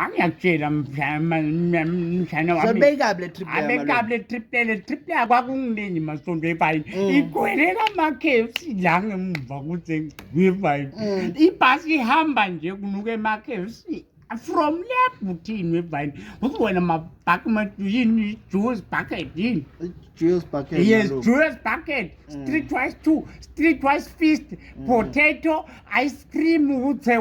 angiyakutshela mshana wami Sabekable trip le abekable trip le akwakunginini masonto ebayini igcwele kama-KFC la ngemva kuze ngivayini ibhasi ihamba nje kunuka ema-KFC from le buthini wevayini ukuthi wena yini juice bucket yini Juice bucket. yes, juice bucket, streetwise 2, streetwise feast, potato, ice cream,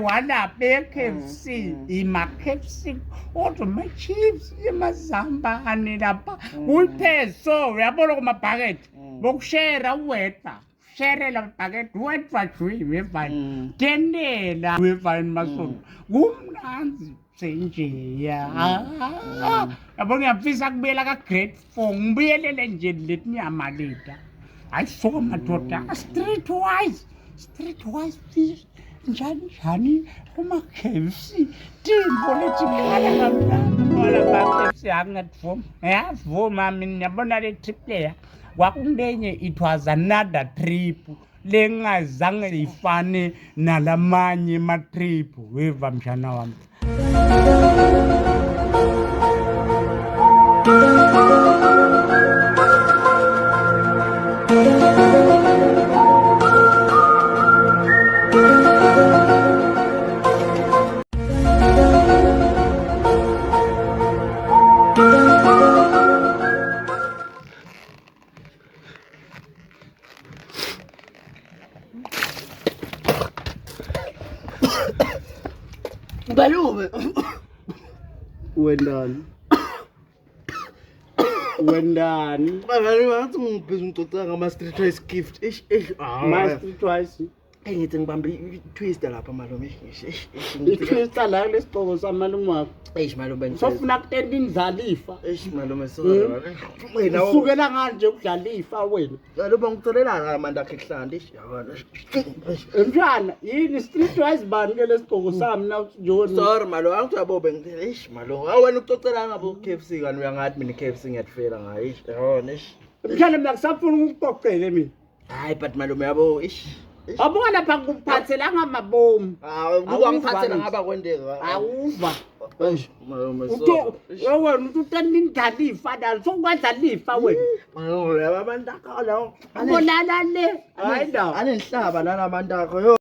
wala KFC, ima-KFC, also my chips, imazamba, anilapa, ulpeso, uyabona kuma-bucket, bokushare weta, share la bucket, weta chui, wevayini, tendela, wevayini masonto, kumnanzi. Yabo ngiyafisa kubuyela ka-grade 4 ngibuyelele nje leti nyama leta ayiso madoda streetwise fish njani kuma-KFC timbo letikhala kamnandi ola ba-KFC angativuma ngiyavuma mina ngiyabona le trip leya kwakungenye it was another trip lengazange ifane nalamanye ma-trip weva mshana wami. Balume. Wendani. Balume ngathi ngiphiza ngicocela ngama streetwise gift. Ma streetwise. Ngithi ngibambe twist lapha malume. Twist la lesicoko samalume wakho. Malume. Sofuna kutenda indlalifa. Malume so. Wena usukela nganje ukudlalifa wena. Malume ngicela ngamanda akhe ehlande yabona. Mntwana yini streetwise bani ke lesicoko sami na John. Sorry malume angithabobe ngithi malume awena ucocela ngabo KFC kani uyangathi mina KFC ngiyatfela ngayo yabona. Mntwana mina kusafuna ukucocele mina. Hayi but malume yabo Abona lapha kuphathela ngamabomu. Buka ngiphathela ngaba kwendeka. Awuva. Malume so. Wena utenda indlalifa dala sokwadlalifa wena. Malume abantu akho la. Abonana le. Hayi la. Anenhlaba nalabantu akho.